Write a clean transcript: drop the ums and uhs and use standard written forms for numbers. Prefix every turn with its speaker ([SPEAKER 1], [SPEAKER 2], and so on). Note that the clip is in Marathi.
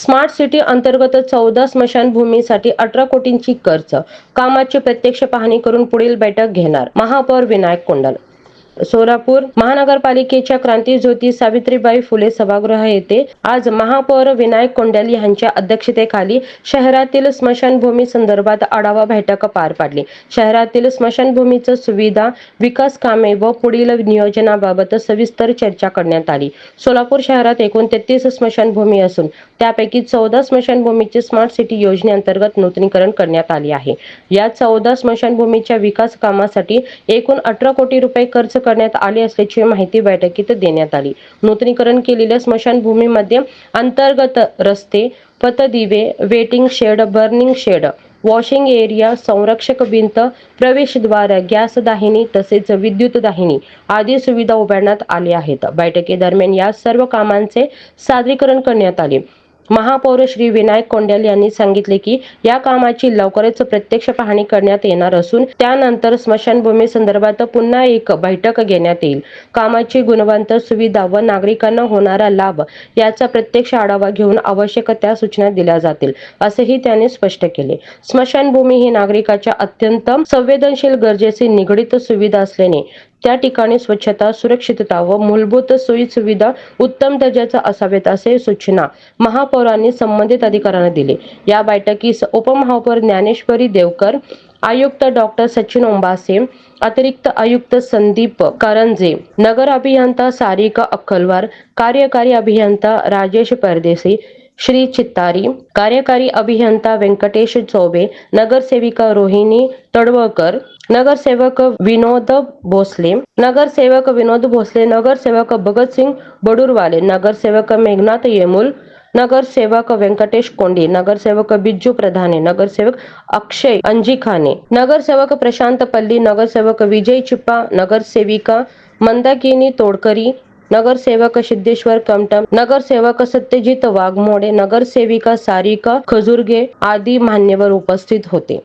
[SPEAKER 1] स्मार्ट सिटी अंतर्गत 14 स्मशानभूमीसाठी 18 कोटींची खर्च. कामाची प्रत्यक्ष पाहणी करून पुढील बैठक घेणार. महापौर विनायक कोंडाल. सोलापूर महानगरपालिकेच्या क्रांतीज्योती सावित्रीबाई फुले सभागृह येथे आज महापौर विनायक कोंडाल यांच्या अध्यक्षतेखाली शहरातील स्मशानभूमी संदर्भात आढावा बैठक पार पडली. शहरातील स्मशानभूमीच्या सुविधा, विकास कामे व पुढील नियोजनाबाबत सविस्तर चर्चा करण्यात आली. सोलापूर शहरात एकूण 33 स्मशानभूमी असून त्यापैकी 14 स्मशानभूमीचे स्मार्ट सिटी योजनेअंतर्गत नूतनीकरण करण्यात आले आहे. या 14 स्मशानभूमीच्या विकास कामासाठी एकूण 18 कोटी रुपये खर्च करण्यात आले असल्याची माहिती बैठकीत देण्यात आली. नूतनीकरण केलेल्या स्मशानभूमीमध्ये अंतर्गत रस्ते, पथदिवे, waiting shed, burning shed, washing area, संरक्षक भिंत, प्रवेशद्वार, गॅस दाहिनी तसेच विद्युत दाहिनी आदी सुविधा उभारण्यात आल्या आहेत. बैठकीदरम्यान या सर्व कामांचे सादरीकरण करण्यात आले. महापौर श्री विनायक कोंडाल यांनी सांगितले की या कामाची लवकरच प्रत्यक्ष पाहणी करण्यात येणार असून त्यानंतर स्मशानभूमी संदर्भात पुन्हा एक बैठक घेण्यात येईल. कामाची गुणवत्ता, सुविधा व नागरिकांना होणारा लाभ याचा प्रत्यक्ष आढावा घेऊन आवश्यक त्या सूचना दिल्या जातील, असेही त्यांनी स्पष्ट केले. स्मशानभूमी ही नागरिकाच्या अत्यंत संवेदनशील गरजेची निगडीत सुविधा असल्याने त्या ठिकाणी स्वच्छता, सुरक्षितता व मूलभूत सोयी-सुविधा उत्तम दर्जाच्या असाव्यात असे सूचना महापौरांनी संबंधित अधिकाऱ्यांना दिले. या बैठकीस उपमहापौर ज्ञानेश्वरी देवकर, आयुक्त डॉक्टर सचिन ओंबासे, अतिरिक्त आयुक्त संदीप करंजे, नगर अभियंता सारिका अक्कलवार, कार्यकारी अभियंता राजेश परदेशी, श्री चित्तारी, कार्यकारी अभियंता व्यंकटेश चौबे, नगरसेविका रोहिणी तडवळकर, नगरसेवक विनोद भोसले, नगरसेवक भगतसिंग बडूरवाले, नगरसेवक मेघनाथ येमुल, नगरसेवक व्यंकटेश कोंडी, नगरसेवक बिज्जू प्रधाने, नगरसेवक अक्षय अंजिखाने, नगरसेवक प्रशांत पल्ली, नगरसेवक विजय चिप्पा, नगरसेविका मंदाकिनी तोडकरी, नगरसेवक सिद्धेश्वर कमटम, नगरसेवक सत्यजित वाघमोडे, नगरसेविका सारिका खजुर्गे आदी मान्यवर उपस्थित होते.